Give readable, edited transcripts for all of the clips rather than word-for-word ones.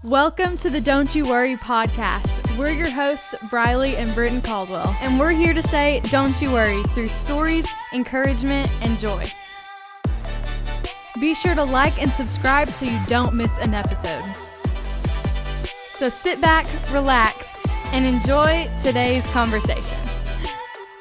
Welcome to the Don't You Worry podcast. We're your hosts, Briley and Britton Caldwell, and we're here to say don't you worry through stories, encouragement, and joy. Be sure to like and subscribe so you don't miss an episode. So sit back, relax, and enjoy today's conversation.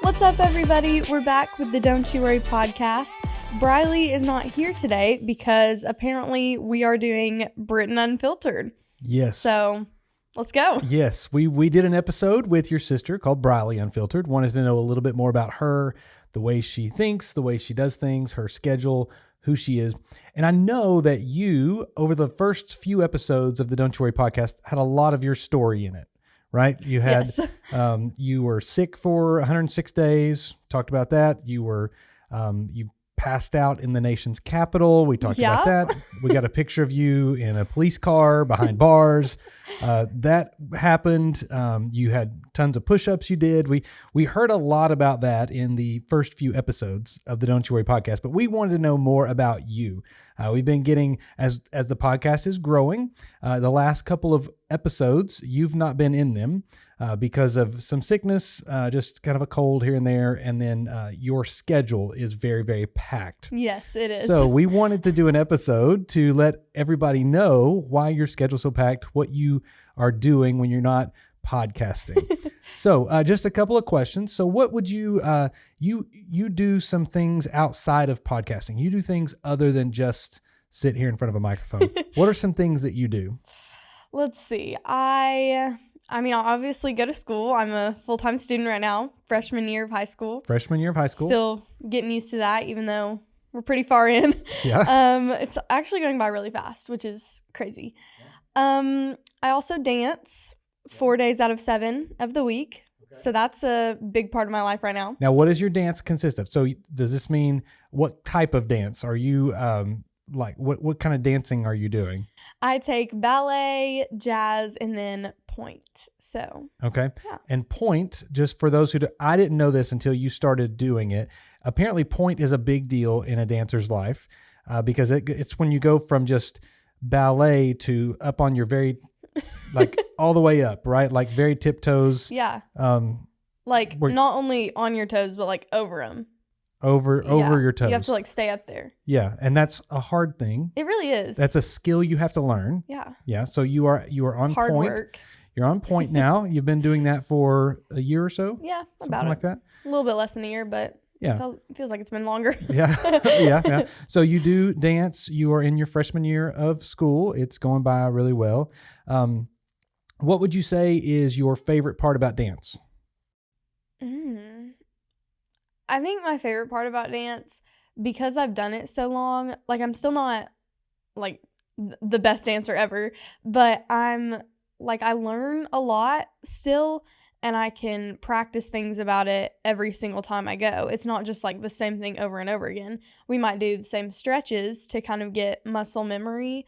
What's up, everybody? We're back with the Don't You Worry podcast. Briley is not here today because apparently we are doing Britton Unfiltered. Yes. So let's go. Yes. We did an episode with your sister called Briley Unfiltered. Wanted to know a little bit more about her, the way she thinks, the way she does things, her schedule, who she is. And I know that you, over the first few episodes of the Don't You Worry podcast, had a lot of your story in it, right? You had, Yes. You were sick for 106 days. Talked about that. You were, you passed out in the nation's capital. We talked about that. We got a picture of you in a police car behind bars. That happened. You had tons of push-ups you did. We heard a lot about that in the first few episodes of the Don't You Worry podcast, but we wanted to know more about you. We've been getting, as the podcast is growing, the last couple of episodes, you've not been in them because of some sickness, just kind of a cold here and there. And then your schedule is very, very packed. Yes, it is. So we wanted to do an episode to let everybody know why your schedule's so packed, what you are doing when you're not podcasting. So just a couple of questions. So what would you do some things outside of podcasting? You do things other than just sit here in front of a microphone. What are some things that you do? Let's see. I mean, I obviously go to school. I'm a full-time student right now, freshman year of high school. Still getting used to that, even though we're pretty far in. Yeah. It's actually going by really fast, which is crazy. I also dance 4 days out of 7 of the week. Okay. So that's a big part of my life right now. Now, what does your dance consist of? So does this mean what type of dance are you, like what kind of dancing are you doing? I take ballet, jazz, and then point. So. Okay. Yeah. And point, just for those I didn't know this until you started doing it. Apparently point is a big deal in a dancer's life because it's when you go from just ballet to up on your very like all the way up, right? Like very tiptoes. Yeah. Like not only on your toes, but like over them. Over your toes. You have to like stay up there. Yeah, and that's a hard thing. It really is. That's a skill you have to learn. Yeah. Yeah. So you are on hard point. Work. You're on point now. You've been doing that for a year or so. Yeah, something like that. A little bit less than a year, but yeah, it feels like it's been longer. Yeah. Yeah. So you do dance. You are in your freshman year of school. It's going by really well. What would you say is your favorite part about dance? I think my favorite part about dance, because I've done it so long, like I'm still not like the best dancer ever, but I learn a lot still, and I can practice things about it every single time I go. It's not just like the same thing over and over again. We might do the same stretches to kind of get muscle memory,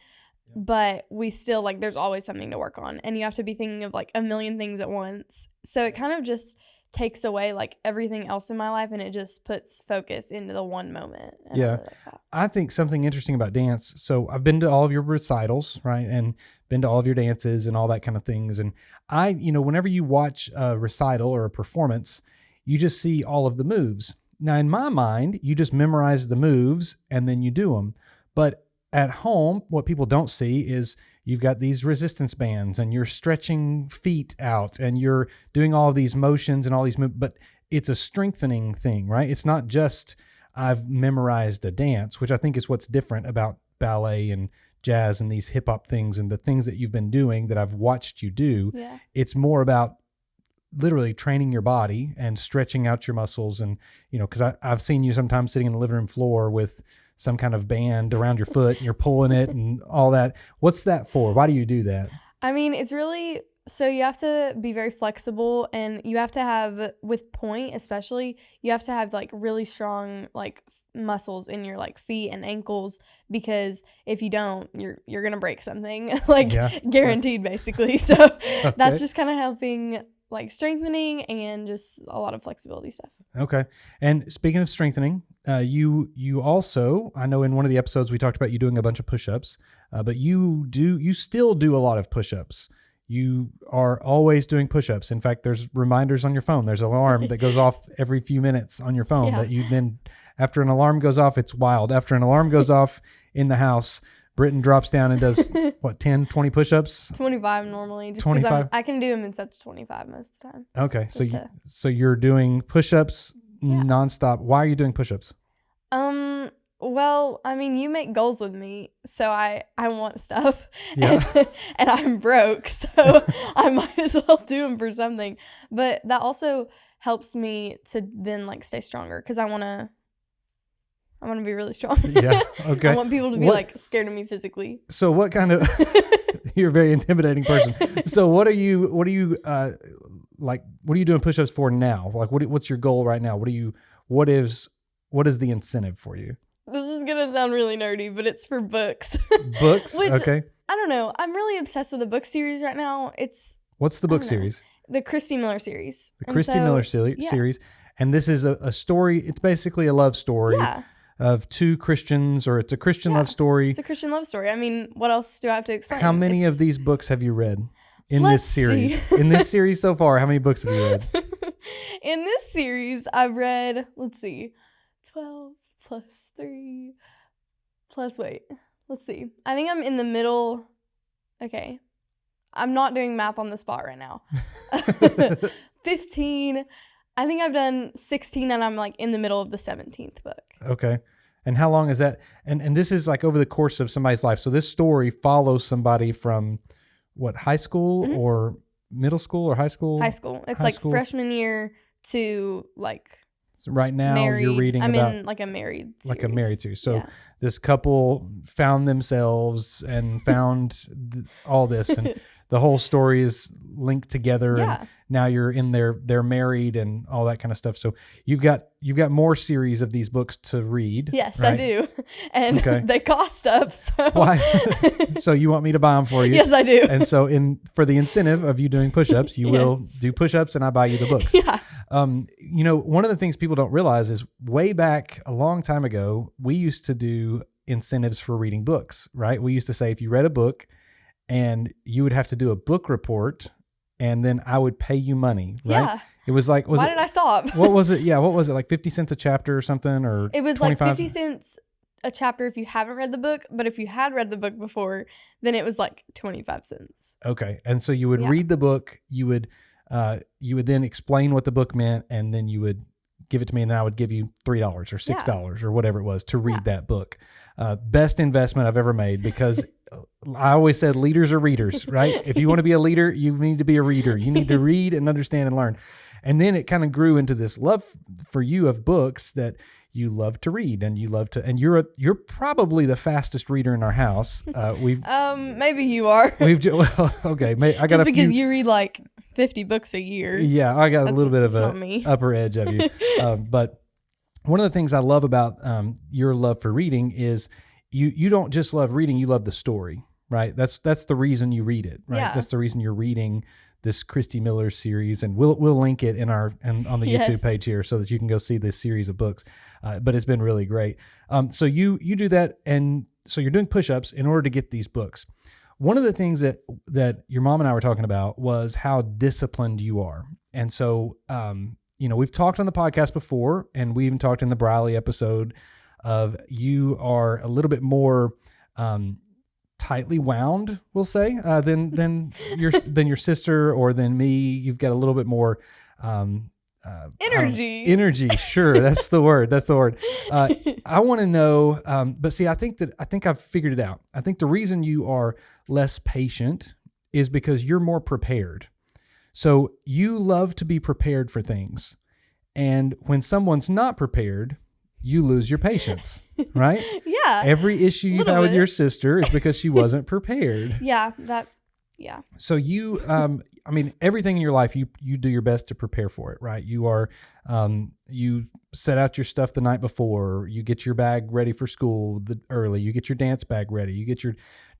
but we still like there's always something to work on, and you have to be thinking of like a million things at once. So it kind of just takes away like everything else in my life, and it just puts focus into the one moment. Yeah. I really like that. I think something interesting about dance. So I've been to all of your recitals, right? And been to all of your dances and all that kind of things. And whenever you watch a recital or a performance, you just see all of the moves. Now in my mind, you just memorize the moves and then you do them. But at home, what people don't see is you've got these resistance bands and you're stretching feet out and you're doing all of these motions and all these moves, but it's a strengthening thing, right? It's not just I've memorized a dance, which I think is what's different about ballet and jazz and these hip hop things and the things that you've been doing that I've watched you do. Yeah. It's more about literally training your body and stretching out your muscles. And, because I've seen you sometimes sitting in the living room floor with some kind of band around your foot and you're pulling it and all that. What's that for? Why do you do that? I mean, it's really, so you have to be very flexible, and you have to have, with point especially, you have to have like really strong like muscles in your like feet and ankles, because if you don't, you're going to break something guaranteed basically. So okay. That's just kind of helping like strengthening and just a lot of flexibility stuff. Okay. And speaking of strengthening, you also, I know in one of the episodes we talked about you doing a bunch of push-ups, but you still do a lot of push-ups. You are always doing push-ups. In fact, there's reminders on your phone. There's an alarm that goes off every few minutes on your phone that you then, after an alarm goes off, it's wild. After an alarm goes off in the house, Britton drops down and does, 10, 20 push-ups? 25 normally. Just 25? I can do them in sets 25 most of the time. Okay, so you're doing push-ups nonstop. Why are you doing push-ups? Well, I mean, you make goals with me, so I want stuff, Yeah. and I'm broke, so I might as well do them for something. But that also helps me to then like stay stronger because I want to be really strong. Yeah. Okay. I want people to be like scared of me physically. So what kind of you're a very intimidating person. So what are you doing push-ups for now? Like what's your goal right now? What is the incentive for you? This is going to sound really nerdy, but it's for books. Books? Which, okay. I don't know. I'm really obsessed with the book series right now. What's the book series? The Christy Miller series. The Christy Miller series. And this is a story. It's basically a love story of two Christians, or it's a Christian love story. It's a Christian love story. I mean, what else do I have to explain? How many of these books have you read in this series? In this series so far, how many books have you read? In this series, I've read, 12 plus 3 plus, let's see. I think I'm in the middle. Okay. I'm not doing math on the spot right now. 15. I think I've done 16 and I'm like in the middle of the 17th book. Okay. And how long is that? And this is like over the course of somebody's life. So this story follows somebody from what, high school or middle school or high school? High school. It's like freshman year to like so right now married. You're reading I'm about in like a married series. Like a married series. So this couple found themselves and found all this, and the whole story is linked together. And now you're in they're married and all that kind of stuff. So you've got more series of these books to read. Yes, right? I do. And they cost stuff. So. Why? So you want me to buy them for you? Yes, I do. And so for the incentive of you doing push-ups, you will do push-ups and I buy you the books. Yeah. One of the things people don't realize is way back a long time ago, we used to do incentives for reading books, right? We used to say if you read a book and you would have to do a book report and then I would pay you money, right? Yeah. It was like, why did I stop? What was it? Yeah. What was it? Like 50 cents a chapter or something, or it was 25? Like 50 cents a chapter if you haven't read the book, but if you had read the book before, then it was like 25 cents. Okay. And so you would read the book, you would then explain what the book meant, and then you would give it to me, and then I would give you $3 or $6 or whatever it was to read that book. Best investment I've ever made, because I always said leaders are readers, right? If you want to be a leader, you need to be a reader. You need to read and understand and learn. And then it kind of grew into this love for you of books, that you love to read and you love to, and you're probably the fastest reader in our house. Maybe you are. Okay. I got just because you read like 50 books a year. Yeah, I got a little bit of a upper edge of you. But one of the things I love about your love for reading is you don't just love reading, you love the story, right? That's the reason you read it, right? Yeah. That's the reason you're reading this Christy Miller series, and we'll link it on the YouTube page here so that you can go see this series of books. But it's been really great. So you do that, and so you're doing push-ups in order to get these books. One of the things that your mom and I were talking about was how disciplined you are. And so, we've talked on the podcast before, and we even talked in the Briley episode of you are a little bit more tightly wound, we'll say, than your sister or than me. You've got a little bit more energy. Energy, sure, that's the word. I want to know, but see, I think I've figured it out. I think the reason you are less patient is because you're more prepared. So you love to be prepared for things, and when someone's not prepared, you lose your patience, right? Yeah. Every issue you've had with your sister is because she wasn't prepared. Yeah. So you, everything in your life, you do your best to prepare for it, right? You are, you set out your stuff the night before, you get your bag ready for school early, you get your dance bag ready,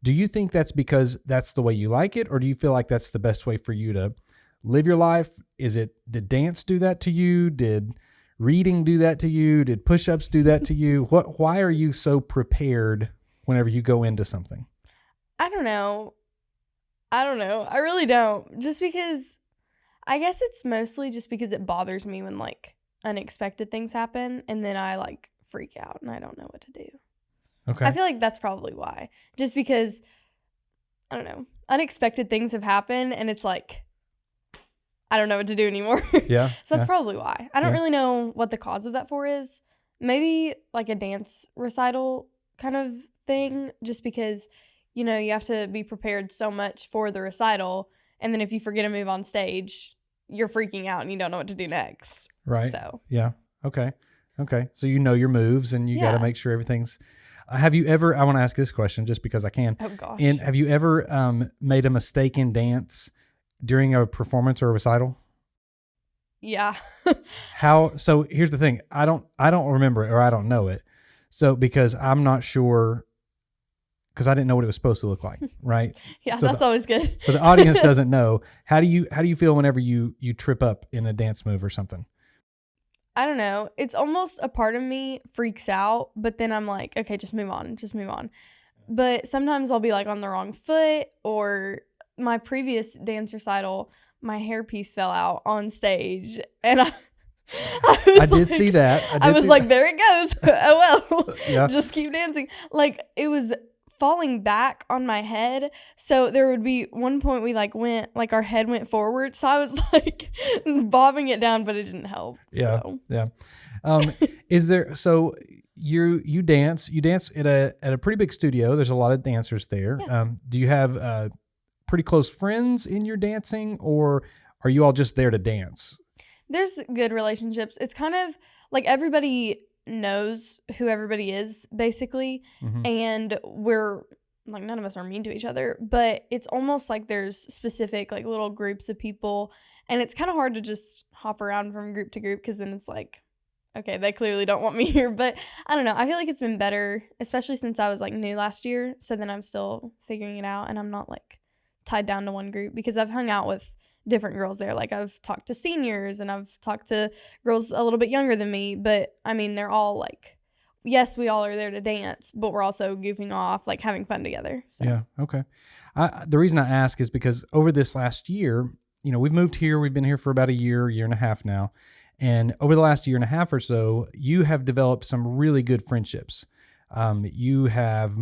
do you think that's because that's the way you like it? Or do you feel like that's the best way for you to live your life? Did dance do that to you? Did reading do that to you? Did push-ups do that to you? Why are you so prepared whenever you go into something? I don't know. I really don't. Just because, I guess it's mostly just because it bothers me when like unexpected things happen and then I like freak out and I don't know what to do. Okay. I feel like that's probably why. Just because, I don't know, unexpected things have happened and it's like, I don't know what to do anymore. Yeah. So that's probably why. I don't Yeah. really know what the cause of that for is. Maybe like a dance recital kind of thing, just because, you know, you have to be prepared so much for the recital. And then if you forget a move on stage, you're freaking out and you don't know what to do next. Right. So, Yeah. Okay. So you know your moves and you got to Yeah. make sure everything's. Have you ever? I want to ask this question just because I can. oh gosh. And have you ever made a mistake in dance during a performance or a recital? Yeah. How? So here's the thing. I don't remember it or I don't know it. So because I'm not sure, because I didn't know what it was supposed to look like, right? Yeah, So that's always good. So the audience doesn't know. How do you feel whenever you trip up in a dance move or something? I don't know. It's almost a part of me freaks out, but then I'm like, okay, just move on. But sometimes I'll be like on the wrong foot, or my previous dance recital, my hairpiece fell out on stage and I did see that. I was like, there it goes. Oh well. Yeah. Just keep dancing. Like it was falling back on my head. So there would be one point we like went, like our head went forward. So I was like bobbing it down, but it didn't help. Yeah. So. Yeah. Is there, so you dance at a pretty big studio. There's a lot of dancers there. Yeah. Do you have pretty close friends in your dancing, or are you all just there to dance? There's good relationships. It's kind of like everybody knows who everybody is, basically. Mm-hmm. And we're like, none of us are mean to each other, but it's almost like there's specific like little groups of people. And it's kind of hard to just hop around from group to group because then it's like, okay, they clearly don't want me here. But I don't know. I feel like it's been better, especially since I was like new last year. So then I'm still figuring it out and I'm not like tied down to one group because I've hung out with different girls there. Like I've talked to seniors and I've talked to girls a little bit younger than me, but I mean, they're all like, yes, we all are there to dance, but we're also goofing off, like having fun together. So. Yeah. Okay. The reason I ask is because over this last year, you know, we've moved here. We've been here for about a year and a half now. And over the last year and a half or so, you have developed some really good friendships. You have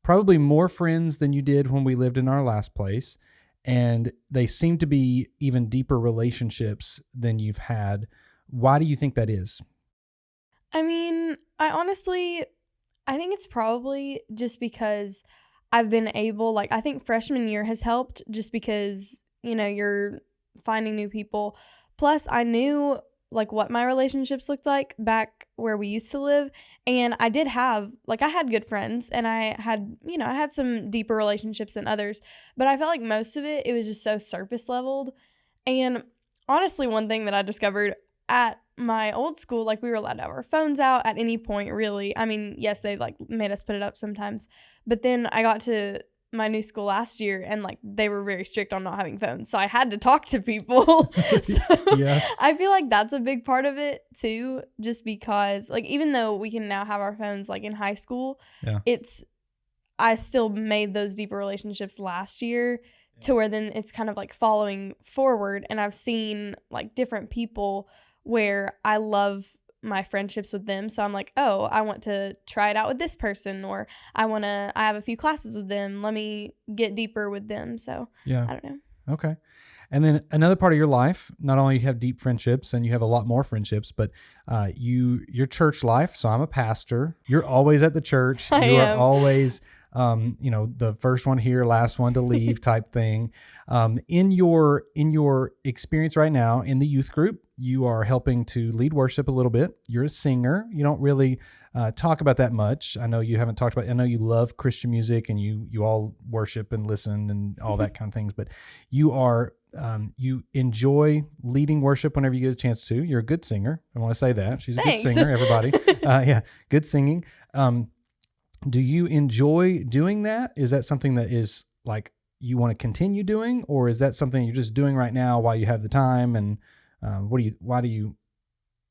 probably more friends than you did when we lived in our last place. And they seem to be even deeper relationships than you've had. Why do you think that is? I mean, I think it's probably just because I've been able, like, I think freshman year has helped just because, you know, you're finding new people. Plus, I knew, like, what my relationships looked like back where we used to live. And I did have, like, I had good friends and I had some deeper relationships than others. But I felt like most of it was just so surface leveled. And honestly, one thing that I discovered at my old school, like, we were allowed to have our phones out at any point, really. I mean, yes, they, like, made us put it up sometimes. But then I got to my new school last year and like they were very strict on not having phones, so I had to talk to people. So Yeah. I feel like that's a big part of it too, just because like even though we can now have our phones like in high school, Yeah. I still made those deeper relationships last year to where then it's kind of like following forward, and I've seen like different people where I love my friendships with them. So I'm like, oh, I want to try it out with this person, or I have a few classes with them. Let me get deeper with them. So Yeah. I don't know. Okay. And then another part of your life, not only you have deep friendships and you have a lot more friendships, but your church life. So I'm a pastor. You're always at the church. I You are am. always, the first one here, last one to leave type thing. In your experience right now in the youth group, you are helping to lead worship a little bit. You're a singer. You don't really talk about that much. I know you haven't talked about. I know you love Christian music and you all worship and listen and all that kind of things. But you are you enjoy leading worship whenever you get a chance to. You're a good singer. I want to say that she's Thanks. a good singer. Everybody, yeah, good singing. Do you enjoy doing that? Is that something that is like you want to continue doing, or is that something you're just doing right now while you have the time? And why do you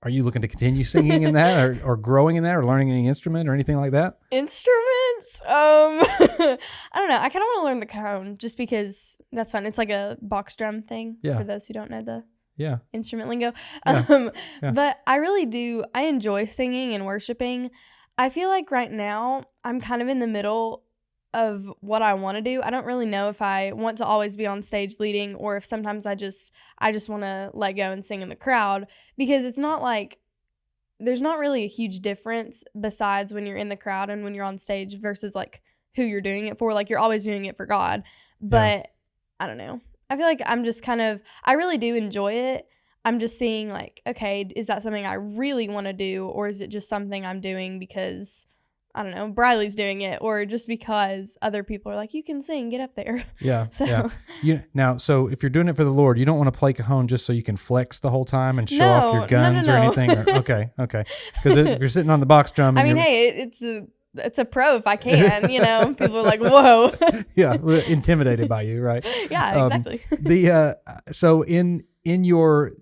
Are you looking to continue singing in that or growing in that or learning any instrument or anything like that? Instruments? I don't know. I kind of want to learn the cajon just because that's fun. It's like a box drum thing for those who don't know the instrument lingo. Yeah. But I really do. I enjoy singing and worshiping. I feel like right now I'm kind of in the middle of what I want to do. I don't really know if I want to always be on stage leading or if sometimes I just want to let go and sing in the crowd, because it's not like there's not really a huge difference besides when you're in the crowd and when you're on stage versus like who you're doing it for. Like you're always doing it for God. But I don't know. I feel like I'm just I really do enjoy it. I'm just seeing like, okay, is that something I really want to do, or is it just something I'm doing because, I don't know, Briley's doing it, or just because other people are like, you can sing, get up there. Yeah. Now, so if you're doing it for the Lord, you don't want to play cajon just so you can flex the whole time and show off your guns or anything? Okay. Because if you're sitting on the box drum, and hey, it's a pro if I can, people are like, whoa. Yeah, intimidated by you, right? Yeah, exactly. So in your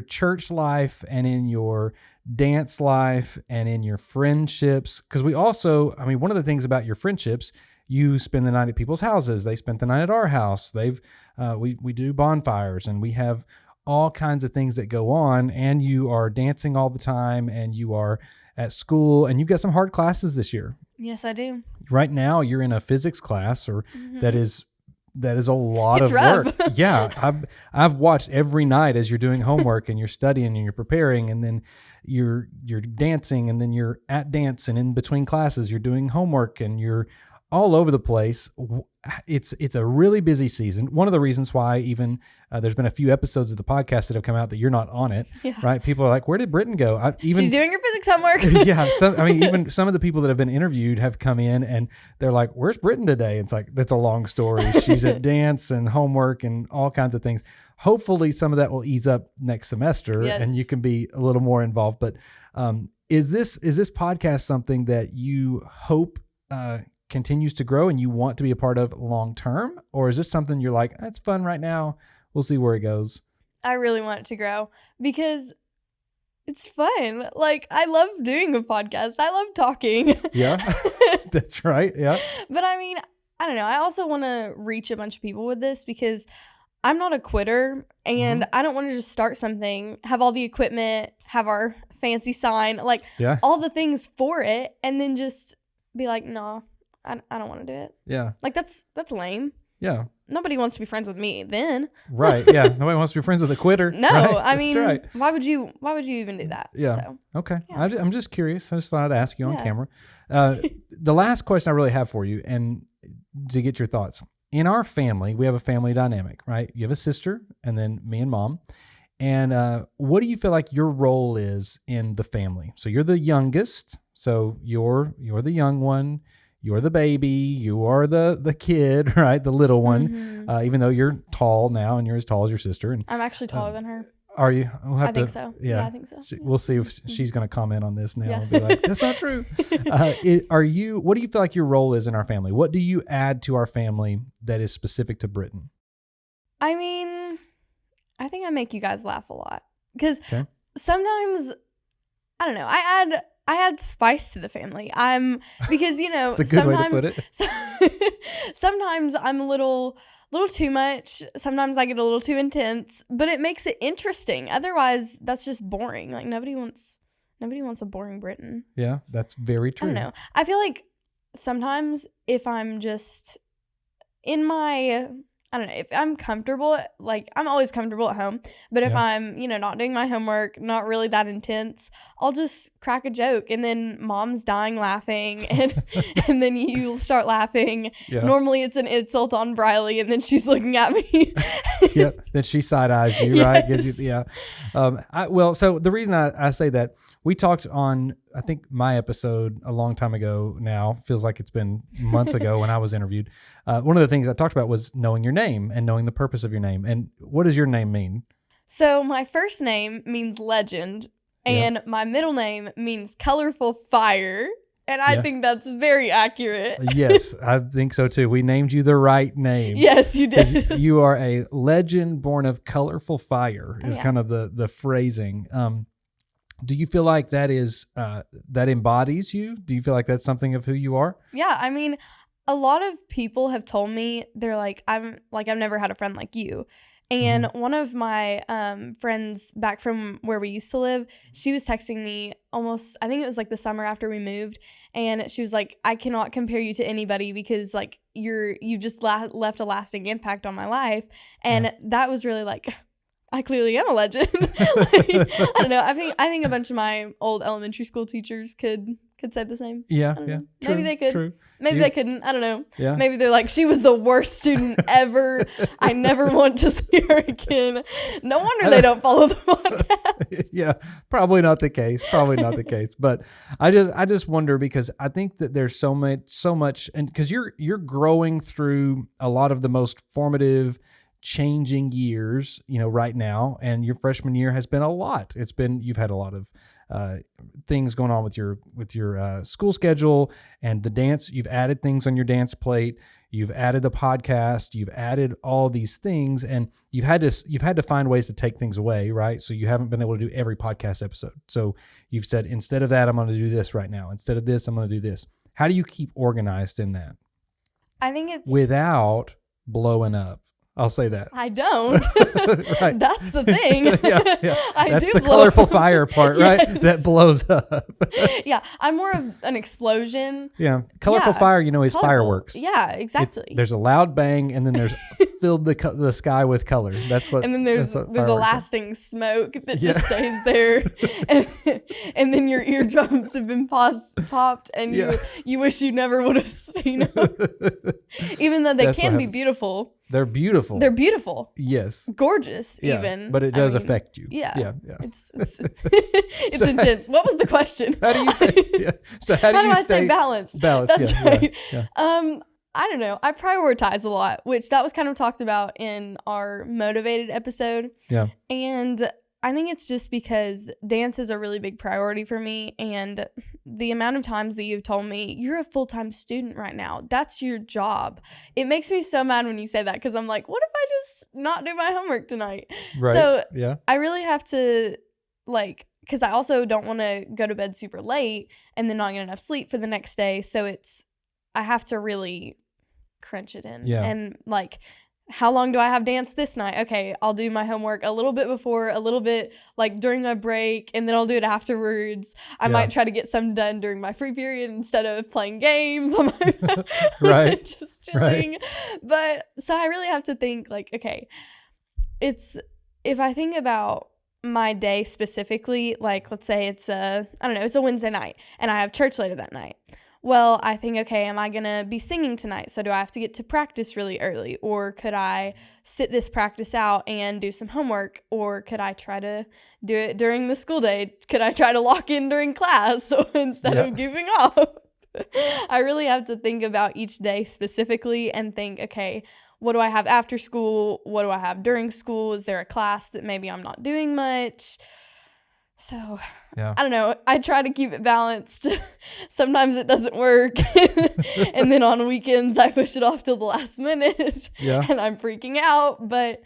church life and in your dance life and in your friendships, because we also, one of the things about your friendships, you spend the night at people's houses. They spent the night at our house. We do bonfires, and we have all kinds of things that go on, and you are dancing all the time, and you are at school, and you've got some hard classes this year. Yes, I do. Right now you're in a physics class, or that is a lot it's of rough. work. Yeah. I've watched every night as you're doing homework and you're studying and you're preparing, and then you're dancing, and then you're at dance, and in between classes you're doing homework, and you're all over the place. It's a really busy season. One of the reasons why even there's been a few episodes of the podcast that have come out that you're not on it, right? People are like, where did Britton go? She's doing her physics homework. Yeah. Even some of the people that have been interviewed have come in and they're like, where's Britton today? It's like, that's a long story. She's at dance and homework and all kinds of things. Hopefully some of that will ease up next semester and you can be a little more involved. But is this podcast something that you hope continues to grow and you want to be a part of long term, or is this something you're like, that's fun right now, we'll see where it goes? I really want it to grow because it's fun. Like, I love doing a podcast. I love talking. Yeah. That's right. Yeah. But I don't know, I also want to reach a bunch of people with this because I'm not a quitter, and I don't want to just start something, have all the equipment, have our fancy sign, like all the things for it, and then just be like, no, I don't want to do it. Yeah. Like, that's lame. Yeah. Nobody wants to be friends with me then. Right. Yeah. Nobody wants to be friends with a quitter. No. Right? That's right. Why would you even do that? Yeah. So, okay. Yeah. I'm just curious. I just thought I'd ask you on camera. The last question I really have for you, and to get your thoughts. In our family, we have a family dynamic, right? You have a sister, and then me and mom. And what do you feel like your role is in the family? So you're the youngest. So you're the young one. You're the baby. You are the kid, right? The little one. Even though you're tall now and you're as tall as your sister. And I'm actually taller than her. Are you? I think so. Yeah, I think so. We'll see if she's going to comment on this now and be like, that's not true. What do you feel like your role is in our family? What do you add to our family that is specific to Britton? I think I make you guys laugh a lot because sometimes, I don't know, I add spice to the family. Because That's a good way to put it. Sometimes I'm a little too much. Sometimes I get a little too intense, but it makes it interesting. Otherwise, that's just boring. Like, nobody wants a boring Britton. Yeah, that's very true. I don't know. I feel like sometimes if I'm just in my, I don't know, if I'm comfortable, like, I'm always comfortable at home, but if I'm, not doing my homework, not really that intense, I'll just crack a joke, and then mom's dying laughing, and and then you start laughing. Yeah. Normally it's an insult on Briley, and then she's looking at me. Then she side-eyes you, yes. Right? So the reason I say that, we talked on, I think, my episode a long time ago now. Feels like it's been months ago when I was interviewed. One of the things I talked about was knowing your name and knowing the purpose of your name. And what does your name mean? So my first name means legend, and my middle name means colorful fire. And I think that's very accurate. Yes, I think so too. We named you the right name. Yes, you did. You are a legend born of colorful fire is kind of the phrasing. Do you feel like that is that embodies you? Do you feel like that's something of who you are? Yeah, I mean, a lot of people have told me, they're like, I've never had a friend like you. And one of my friends back from where we used to live, she was texting me almost, I think it was like the summer after we moved, and she was like, I cannot compare you to anybody because like you just left a lasting impact on my life. And that was really like, I clearly am a legend. Like, I don't know. I think a bunch of my old elementary school teachers could say the same. Yeah, True, maybe they could. True. Maybe they couldn't. I don't know. Yeah. Maybe they're like, she was the worst student ever. I never want to see her again. No wonder they don't follow the podcast. Yeah, probably not the case. But I just wonder, because I think that there's so much, and because you're growing through a lot of the most formative, changing years, right now, and your freshman year has been a lot. You've had a lot of things going on with your school schedule and the dance. You've added things on your dance plate. You've added the podcast. You've added all these things, and you've had to find ways to take things away, right? So you haven't been able to do every podcast episode. So you've said, instead of that, I'm going to do this right now. Instead of this, I'm going to do this. How do you keep organized in that? I think it's without blowing up. I'll say that. I don't. Right. That's the thing. Yeah. That's do the blow colorful up. fire part, Yes. right? That blows up. Yeah, I'm more of an explosion. Yeah. Colorful fire, is Colorful. fireworks. Yeah, exactly. There's a loud bang, and then there's filled the sky with color. That's what. And then there's a lasting smoke that just stays there, and then your eardrums have been popped, and you wish you never would have seen them, even though they can be beautiful. They're beautiful. They're beautiful. Yes. Gorgeous, even. But it does affect you. Yeah. Yeah. It's it's intense. What was the question? How do you say? So how do I stay balanced? That's right. Yeah. I don't know. I prioritize a lot, which that was kind of talked about in our motivated episode. Yeah. And I think it's just because dance is a really big priority for me, and the amount of times that you've told me, you're a full-time student right now, that's your job. It makes me so mad when you say that, because I'm like, what if I just not do my homework tonight? Right. So yeah. I really have to, because I also don't want to go to bed super late and then not get enough sleep for the next day. So I have to really crunch it in. Yeah. And how long do I have dance this night? Okay, I'll do my homework a little bit before, a little bit during my break, and then I'll do it afterwards. I might try to get some done during my free period instead of playing games on my phone. Right. Just chilling. Right. But so I really have to think okay, if I think about my day specifically, let's say it's a Wednesday night and I have church later that night. Well, I think, okay, am I going to be singing tonight? So do I have to get to practice really early? Or could I sit this practice out and do some homework? Or could I try to do it during the school day? Could I try to lock in during class instead of giving up? I really have to think about each day specifically and think, okay, what do I have after school? What do I have during school? Is there a class that maybe I'm not doing much? So, I don't know. I try to keep it balanced. Sometimes it doesn't work. And then on weekends, I push it off till the last minute. Yeah. And I'm freaking out. But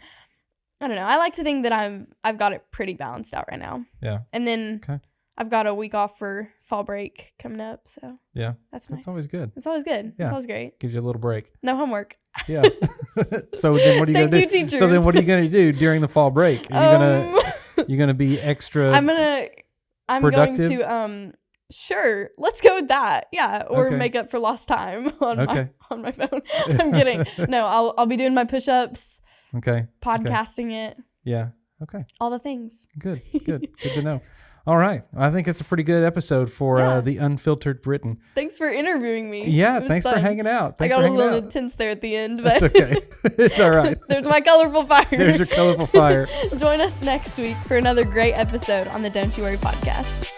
I don't know. I like to think that I've got it pretty balanced out right now. Yeah. And then I've got a week off for fall break coming up. So, that's nice. That's always good. It's always good. Yeah. It's always great. Gives you a little break. No homework. Yeah. So then what are you going to do? Teachers. So then what are you going to do during the fall break? You're gonna be extra. I'm productive? going to sure, let's go with that. Yeah, or make up for lost time on my phone. I'm kidding. No, I'll be doing my push-ups. Okay. Podcasting it. Yeah. Okay. All the things. Good to know. All right. I think it's a pretty good episode for the Unfiltered Britton. Thanks for interviewing me. Yeah, thanks fun. for hanging out. I got a little intense there at the end, but it's okay. It's all right. There's my colorful fire. There's your colorful fire. Join us next week for another great episode on the Don't You Worry podcast.